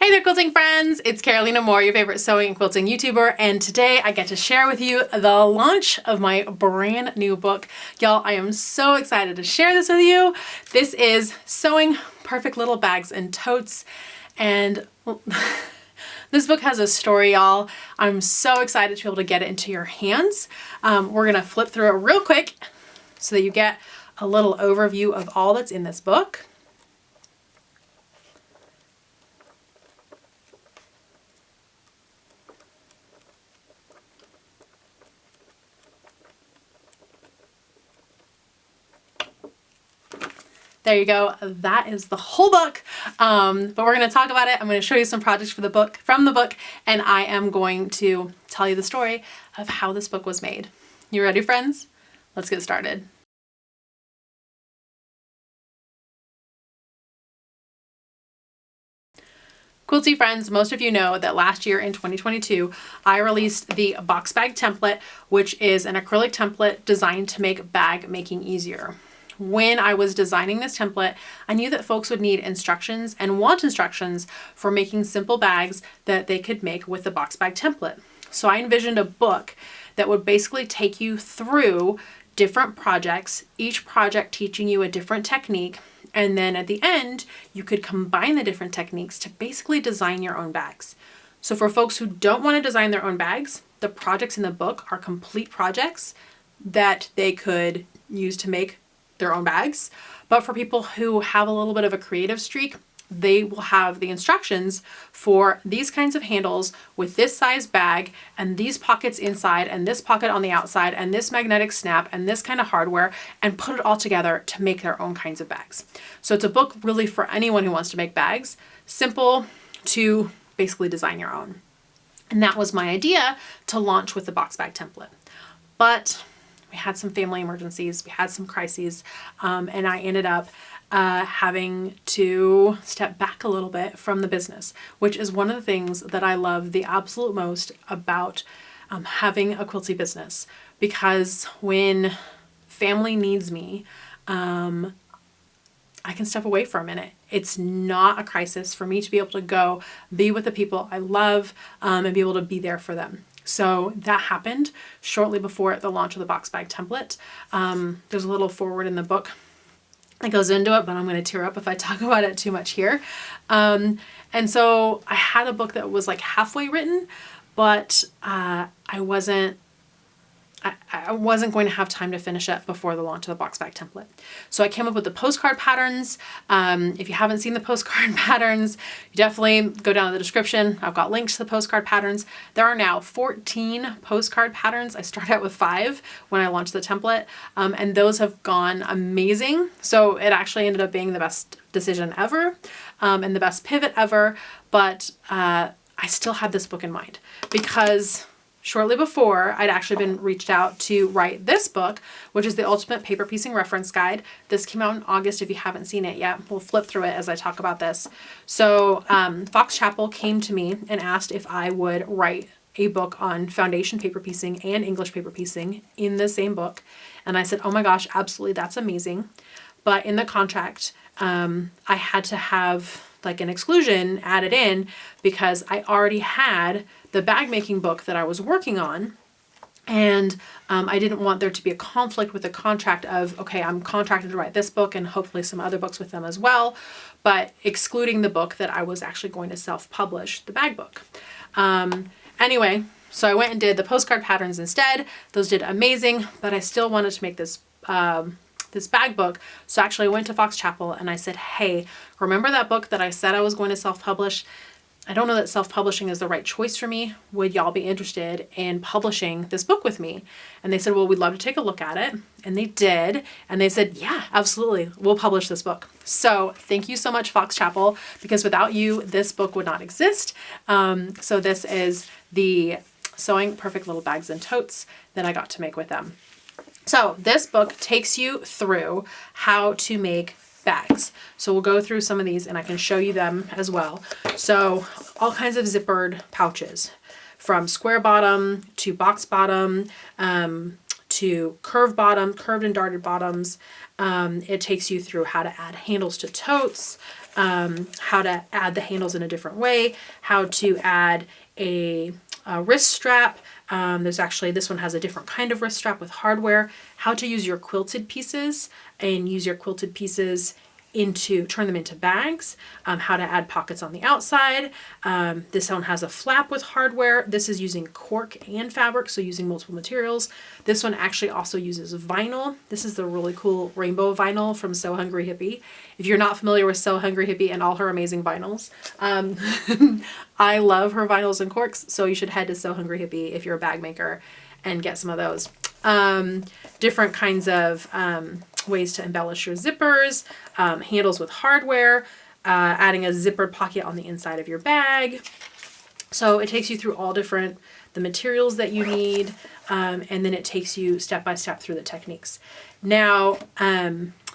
Hey there, quilting friends! It's Carolina Moore, your favorite sewing and quilting YouTuber, and today I get to share with you the launch of my brand new book. Y'all, I am so excited to share this with you. This is Sewing Perfect Little Bags and Totes, and well, this book has a story, y'all. I'm so excited to be able to get it into your hands. We're gonna flip through it real quick so that you get a little overview of all that's in this book. There you go. That is the whole book. But we're going to talk about it. I'm going to show you some projects from the book, and I am going to tell you the story of how this book was made. You ready, friends? Let's get started. Quilty friends, most of you know that last year in 2022, I released the box bag template, which is an acrylic template designed to make bag making easier. When I was designing this template, I knew that folks would need instructions and want instructions for making simple bags that they could make with the box bag template. So I envisioned a book that would basically take you through different projects, each project teaching you a different technique, and then at the end, you could combine the different techniques to basically design your own bags. So for folks who don't want to design their own bags, the projects in the book are complete projects that they could use to make their own bags. But for people who have a little bit of a creative streak, they will have the instructions for these kinds of handles with this size bag and these pockets inside and this pocket on the outside and this magnetic snap and this kind of hardware, and put it all together to make their own kinds of bags. So it's a book really for anyone who wants to make bags, simple to basically design your own. And that was my idea to launch with the box bag template. But we had some family emergencies, we had some crises, and I ended up having to step back a little bit from the business, which is one of the things that I love the absolute most about having a quilty business, because when family needs me, I can step away for a minute. It's not a crisis for me to be able to go be with the people I love and be able to be there for them. So that happened shortly before the launch of the box bag template. There's a little forward in the book that goes into it, but I'm going to tear up if I talk about it too much here. And so I had a book that was like halfway written, but I wasn't going to have time to finish it before the launch of the box bag template. So I came up with the postcard patterns. If you haven't seen the postcard patterns, you definitely go down to the description. I've got links to the postcard patterns. There are now 14 postcard patterns. I started out with 5 when I launched the template, and those have gone amazing. So it actually ended up being the best decision ever, and the best pivot ever. But I still had this book in mind, because shortly before, I'd actually been reached out to write this book, which is the Ultimate Paper Piecing Reference Guide. This came out in August. If you haven't seen it yet, we'll flip through it as I talk about this. So Fox Chapel came to me and asked if I would write a book on foundation paper piecing and English paper piecing in the same book. And I said, oh my gosh, absolutely, that's amazing. But in the contract, I had to have like an exclusion added in, because I already had the bag making book that I was working on, and I didn't want there to be a conflict with the contract of, okay, I'm contracted to write this book and hopefully some other books with them as well, but excluding the book that I was actually going to self-publish, the bag book. Anyway, so I went and did the postcard patterns instead. Those did amazing, but I still wanted to make this this bag book. So actually I went to Fox Chapel and I said, hey, remember that book that I said I was going to self-publish? I don't know that self-publishing is the right choice for me. Would y'all be interested in publishing this book with me? And they said, well, we'd love to take a look at it. And they did. And they said, yeah, absolutely, we'll publish this book. So thank you so much, Fox Chapel, because without you, this book would not exist. So this is the Sewing Perfect Little Bags and Totes that I got to make with them. So this book takes you through how to make bags. So we'll go through some of these and I can show you them as well. So all kinds of zippered pouches, from square bottom to box bottom, to curved bottom, curved and darted bottoms. It takes you through how to add handles to totes, how to add the handles in a different way, how to add a wrist strap. There's actually, this one has a different kind of wrist strap with hardware, how to use your quilted pieces and use your quilted pieces turn them into bags, how to add pockets on the outside. This one has a flap with hardware. This is using cork and fabric, so using multiple materials. This one actually also uses vinyl. This is the really cool rainbow vinyl from So Hungry Hippie. If you're not familiar with So Hungry Hippie and all her amazing vinyls, I love her vinyls and corks, so you should head to So Hungry Hippie if you're a bag maker and get some of those. Different kinds of ways to embellish your zippers, handles with hardware, adding a zippered pocket on the inside of your bag. So it takes you through all different, the materials that you need, and then it takes you step by step through the techniques. Now,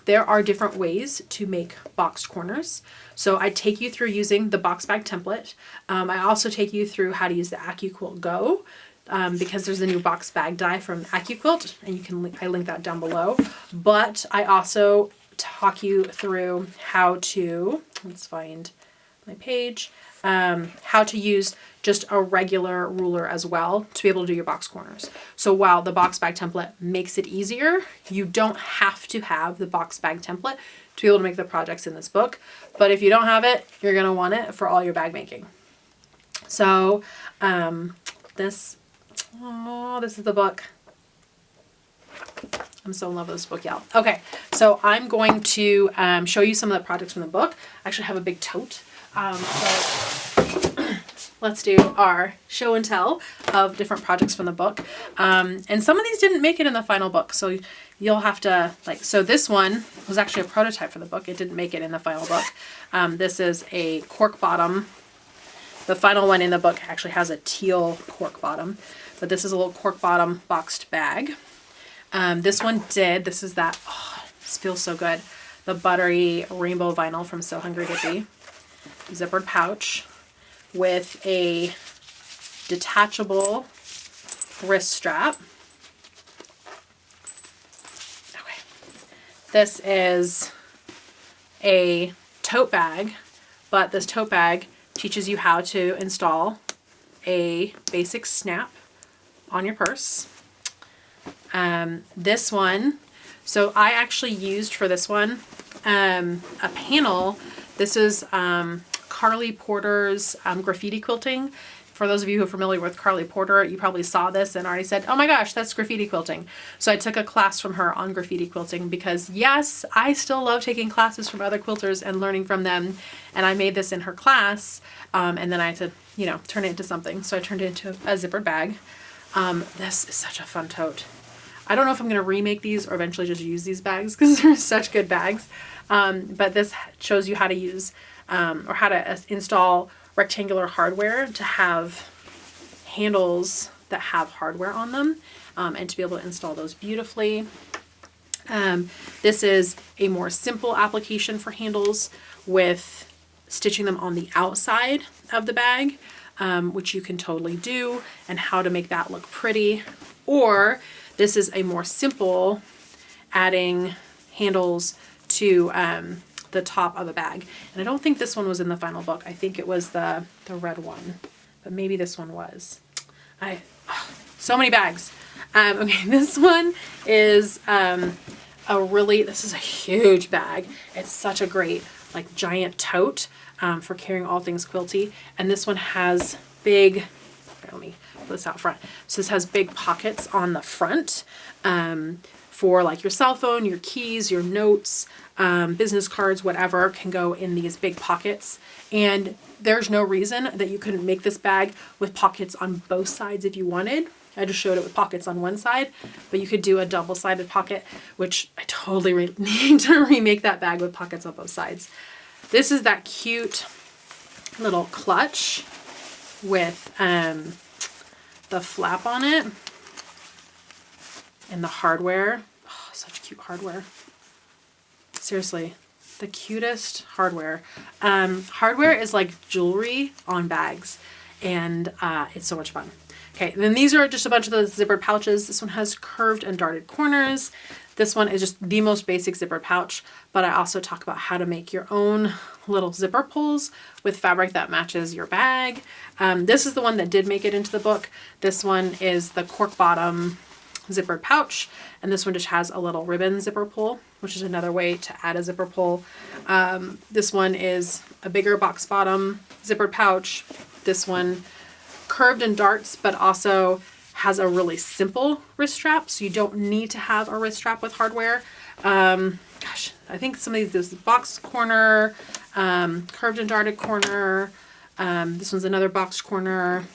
there are different ways to make boxed corners. So I take you through using the box bag template. I also take you through how to use the AccuQuilt Go, because there's a new box bag die from AccuQuilt, and you can I link that down below. But I also talk you through how to, let's find my page, how to use just a regular ruler as well to be able to do your box corners. So while the box bag template makes it easier, you don't have to have the box bag template to be able to make the projects in this book. But if you don't have it, you're going to want it for all your bag making. So this is the book. I'm so in love with this book, y'all. Okay, so I'm going to show you some of the projects from the book. I actually have a big tote. So let's do our show and tell of different projects from the book. And some of these didn't make it in the final book, so you'll have to, so this one was actually a prototype for the book. It didn't make it in the final book. This is a cork bottom. The final one in the book actually has a teal cork bottom, but this is a little cork bottom boxed bag. This one this is that, this feels so good. The buttery rainbow vinyl from So Hungry Hippie. Zippered pouch with a detachable wrist strap. Okay. This is a tote bag, but this tote bag teaches you how to install a basic snap on your purse. This one, so I actually used for this one a panel. This is Carly Porter's graffiti quilting. For those of you who are familiar with Carly Porter, you probably saw this and already said, oh my gosh, that's graffiti quilting. So I took a class from her on graffiti quilting because yes, I still love taking classes from other quilters and learning from them. And I made this in her class, and then I had to, turn it into something. So I turned it into a zippered bag. This is such a fun tote. I don't know if I'm going to remake these or eventually just use these bags because they're such good bags. But this shows you how to use or how to install rectangular hardware to have handles that have hardware on them, and to be able to install those beautifully. This is a more simple application for handles with stitching them on the outside of the bag, which you can totally do, and how to make that look pretty. Or this is a more simple adding handles to the top of a bag. And I don't think this one was in the final book. I think it was the red one, but maybe this one was. So many bags. Okay, this one is this is a huge bag. It's such a great giant tote for carrying all things quilty. And this one has big, let me put this out front. So this has big pockets on the front for your cell phone, your keys, your notes, business cards, whatever can go in these big pockets. And there's no reason that you couldn't make this bag with pockets on both sides if you wanted. I just showed it with pockets on one side, but you could do a double-sided pocket, which I totally need to remake that bag with pockets on both sides. This is that cute little clutch with the flap on it and the hardware. Oh, such cute hardware. Seriously, the cutest hardware. Hardware is like jewelry on bags, and it's so much fun. Okay, then these are just a bunch of the zippered pouches. This one has curved and darted corners. This one is just the most basic zipper pouch, but I also talk about how to make your own little zipper pulls with fabric that matches your bag. This is the one that did make it into the book. This one is the cork bottom zippered pouch, and this one just has a little ribbon zipper pull, which is another way to add a zipper pull. This one is a bigger box bottom zippered pouch. This one curved and darts, but also has a really simple wrist strap, so you don't need to have a wrist strap with hardware. Gosh, I think some of these, this box corner, curved and darted corner. This one's another boxed corner,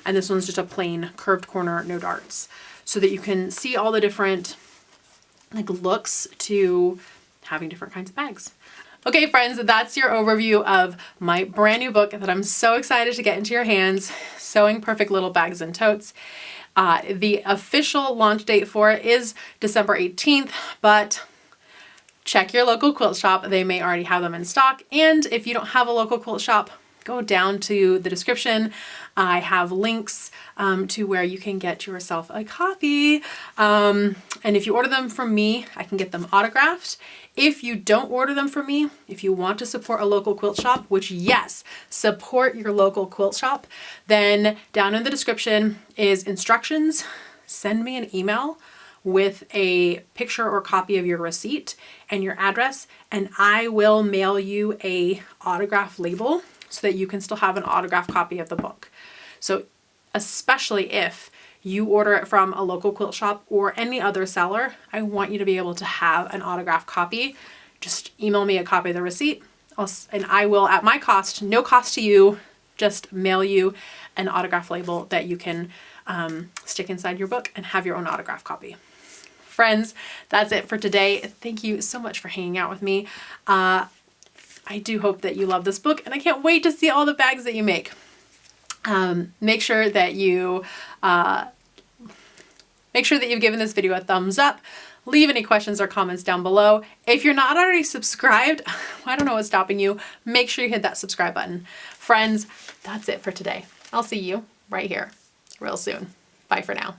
and this one's just a plain curved corner, no darts, so that you can see all the different like looks to having different kinds of bags. Okay, friends, that's your overview of my brand new book that I'm so excited to get into your hands, Sewing Perfect Little Bags and Totes. The official launch date for it is December 18th, but check your local quilt shop. They may already have them in stock. And if you don't have a local quilt shop, go down to the description. I have links to where you can get yourself a copy. And if you order them from me, I can get them autographed. If you don't order them from me, if you want to support a local quilt shop, which yes, support your local quilt shop, then down in the description is instructions. Send me an email with a picture or copy of your receipt and your address, and I will mail you a autograph label so that you can still have an autographed copy of the book. So especially if you order it from a local quilt shop or any other seller, I want you to be able to have an autographed copy. Just email me a copy of the receipt, and I will, at my cost, no cost to you, just mail you an autograph label that you can stick inside your book and have your own autograph copy. Friends, that's it for today. Thank you so much for hanging out with me. I do hope that you love this book, and I can't wait to see all the bags that you make. Make sure that you've given this video a thumbs up. Leave any questions or comments down below. If you're not already subscribed, I don't know what's stopping you. Make sure you hit that subscribe button. Friends, that's it for today. I'll see you right here real soon. Bye for now.